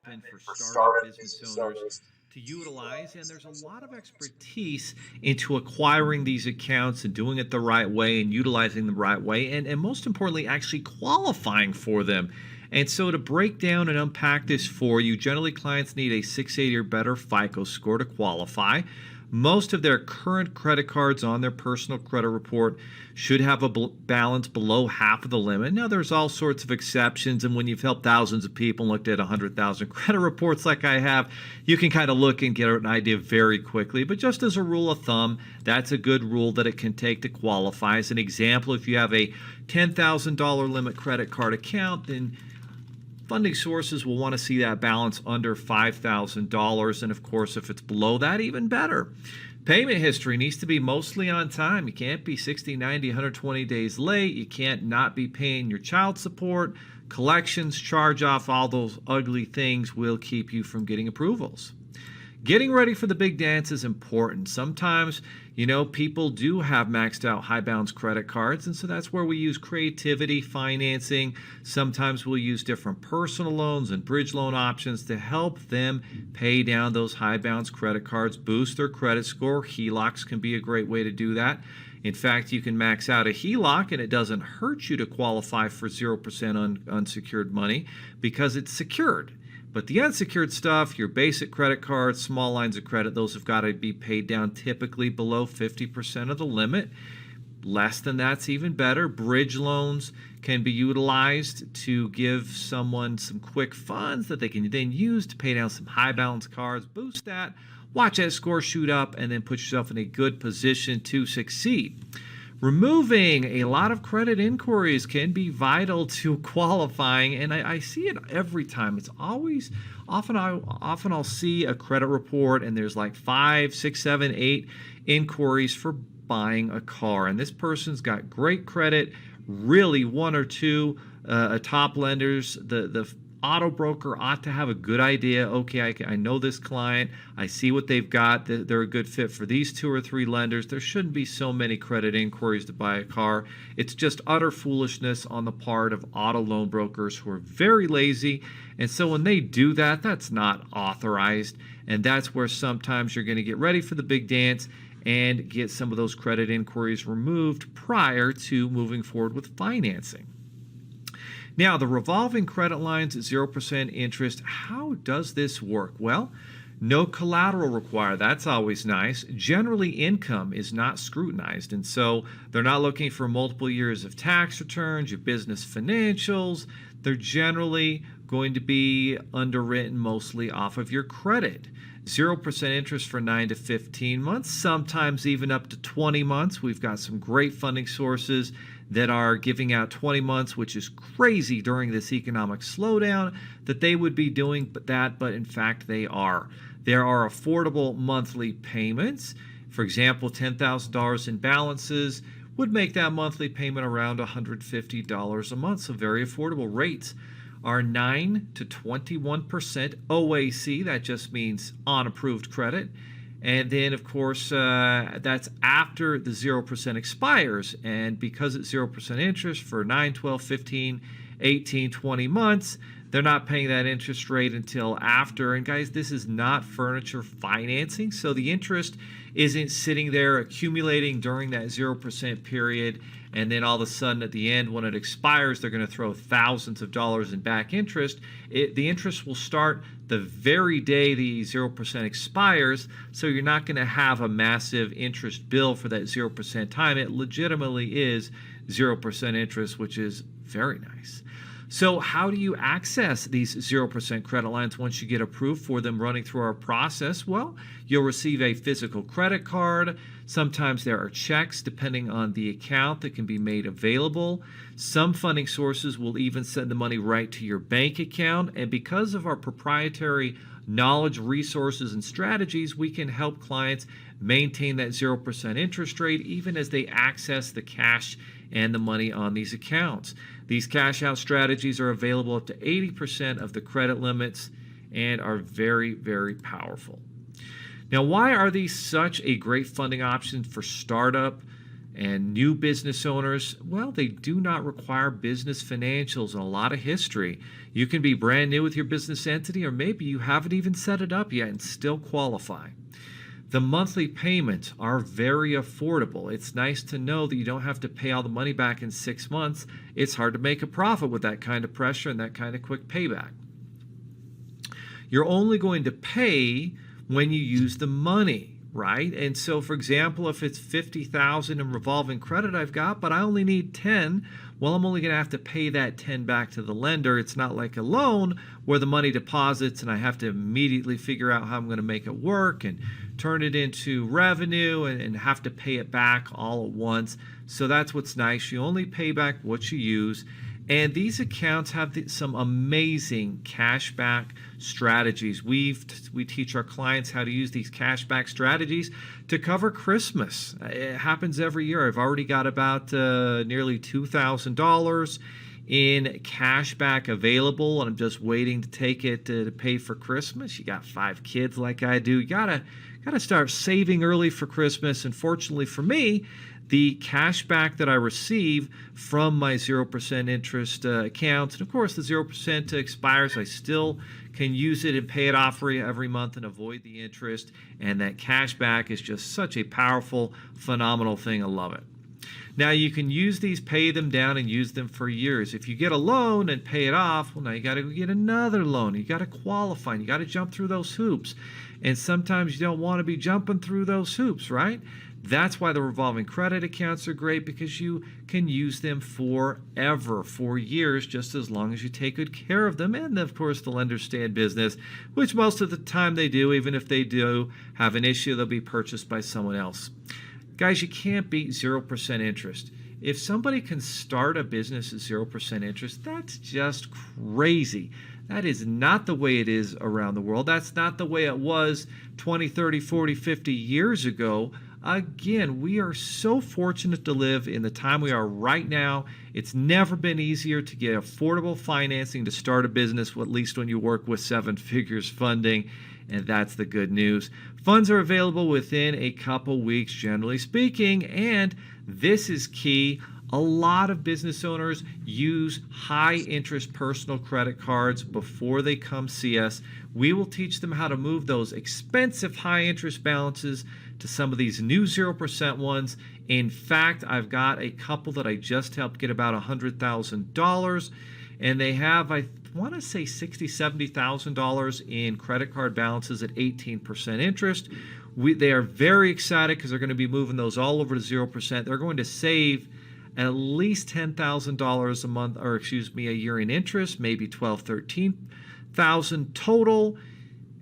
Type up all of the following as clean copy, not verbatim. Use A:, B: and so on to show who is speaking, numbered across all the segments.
A: for startup business owners to utilize, and there's a lot of expertise into acquiring these accounts and doing it the right way and utilizing them the right way, and most importantly, actually qualifying for them. And so to break down and unpack this for you, generally clients need a 680 or better FICO score to qualify. Most of their current credit cards on their personal credit report should have a balance below half of the limit. Now, there's all sorts of exceptions, and when you've helped thousands of people and looked at 100,000 credit reports like I have, you can kind of look and get an idea very quickly. But just as a rule of thumb, that's a good rule that it can take to qualify. As an example, if you have a $10,000 limit credit card account, then funding sources will want to see that balance under $5,000, and of course, if it's below that, even better. Payment history needs to be mostly on time. You can't be 60, 90, 120 days late. You can't not be paying your child support. Collections, charge-off, all those ugly things will keep you from getting approvals. Getting ready for the big dance is important. Sometimes, people do have maxed out high balance credit cards, and so that's where we use creativity financing. Sometimes we'll use different personal loans and bridge loan options to help them pay down those high balance credit cards, boost their credit score. HELOCs can be a great way to do that. In fact, you can max out a HELOC and it doesn't hurt you to qualify for 0% unsecured money because it's secured. But the unsecured stuff, your basic credit cards, small lines of credit, those have got to be paid down typically below 50% of the limit. Less than that's even better. Bridge loans can be utilized to give someone some quick funds that they can then use to pay down some high balance cards, boost that, watch that score shoot up, and then put yourself in a good position to succeed. Removing a lot of credit inquiries can be vital to qualifying, and I see it every time. It's always, often I'll see a credit report and there's like 5, 6, 7, 8 inquiries for buying a car, and this person's got great credit, really one or two top lenders. The auto broker ought to have a good idea. Okay, I know this client. I see what they've got. They're a good fit for these 2 or 3 lenders. There shouldn't be so many credit inquiries to buy a car. It's just utter foolishness on the part of auto loan brokers who are very lazy. And so when they do that, that's not authorized. And that's where sometimes you're going to get ready for the big dance and get some of those credit inquiries removed prior to moving forward with financing. Now, the revolving credit lines at 0% interest, how does this work? Well, no collateral required. That's always nice. Generally, income is not scrutinized, and so they're not looking for multiple years of tax returns, your business financials. They're generally going to be underwritten mostly off of your credit. 0% interest for 9 to 15 months, sometimes even up to 20 months. We've got some great funding sources that are giving out 20 months, which is crazy during this economic slowdown that they would be doing but in fact they are. There are affordable monthly payments. For example, $10,000 in balances would make that monthly payment around $150 a month, so very affordable. Rates are 9 to 21% OAC. That just means on approved credit. And then, of course, that's after the 0% expires. And because it's 0% interest for 9, 12, 15, 18, 20 months, they're not paying that interest rate until after. And guys, this is not furniture financing. So the interest isn't sitting there accumulating during that 0% period. And then all of a sudden at the end, when it expires, they're going to throw thousands of dollars in back interest. The interest will start the very day the 0% expires, so you're not going to have a massive interest bill for that 0% time. It legitimately is 0% interest, which is very nice. So how do you access these 0% credit lines once you get approved for them running through our process? Well, you'll receive a physical credit card. Sometimes there are checks, depending on the account, that can be made available. Some funding sources will even send the money right to your bank account. And because of our proprietary knowledge, resources, and strategies, we can help clients maintain that 0% interest rate even as they access the cash and the money on these accounts. These cash out strategies are available up to 80% of the credit limits and are very, very powerful. Now, why are these such a great funding option for startup And new business owners, well, they do not require business financials and a lot of history. You can be brand new with your business entity, or maybe you haven't even set it up yet and still qualify. The monthly payments are very affordable. It's nice to know that you don't have to pay all the money back in 6 months. It's hard to make a profit with that kind of pressure and that kind of quick payback. You're only going to pay when you use the money, right? And so, for example, if it's $50,000 in revolving credit I've got, but I only need 10, well, I'm only going to have to pay that 10 back to the lender. It's not like a loan where the money deposits and I have to immediately figure out how I'm going to make it work and turn it into revenue and have to pay it back all at once. So that's what's nice. You only pay back what you use. And these accounts have some amazing cashback strategies. We teach our clients how to use these cashback strategies to cover Christmas. It happens every year. I've already got about nearly $2,000 in cashback available, and I'm just waiting to take it to pay for Christmas. You got 5 kids like I do. You gotta start saving early for Christmas. And fortunately for me, the cash back that I receive from my 0% interest accounts, and of course the 0% expires, I still can use it and pay it off every month and avoid the interest. And that cash back is just such a powerful, phenomenal thing. I love it. Now you can use these, pay them down, and use them for years. If you get a loan and pay it off, well, now you got to get another loan. You got to qualify. You got to jump through those hoops. And sometimes you don't want to be jumping through those hoops, right? That's why the revolving credit accounts are great, because you can use them forever, for years, just as long as you take good care of them. And of course, the lenders stay in business, which most of the time they do. Even if they do have an issue, they'll be purchased by someone else. Guys, you can't beat 0% interest. If somebody can start a business at 0% interest, that's just crazy. That is not the way it is around the world. That's not the way it was 20, 30, 40, 50 years ago. Again, we are so fortunate to live in the time we are right now. It's never been easier to get affordable financing to start a business, at least when you work with 7 figures funding, and that's the good news. Funds are available within a couple weeks, generally speaking, and this is key. A lot of business owners use high-interest personal credit cards before they come see us. We will teach them how to move those expensive high-interest balances to some of these new 0% ones. In fact, I've got a couple that I just helped get about $100,000, and they have, I want to say, $60,000, $70,000 in credit card balances at 18% interest. They are very excited because they're going to be moving those all over to 0%. They're going to save at least $10,000 a month, or excuse me, a year in interest, maybe $12,000, $13,000 total.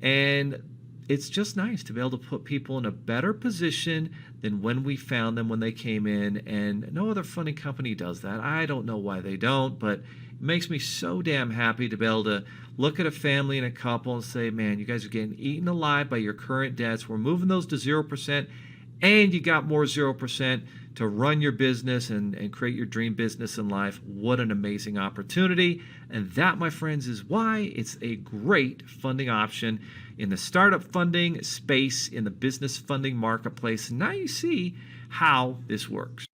A: And it's just nice to be able to put people in a better position than when we found them when they came in. And no other funding company does that. I don't know why they don't, but it makes me so damn happy to be able to look at a family and a couple and say, man, you guys are getting eaten alive by your current debts. We're moving those to 0%, and you got more 0% to run your business and create your dream business in life. What an amazing opportunity. And that, my friends, is why it's a great funding option in the startup funding space, in the business funding marketplace. Now you see how this works.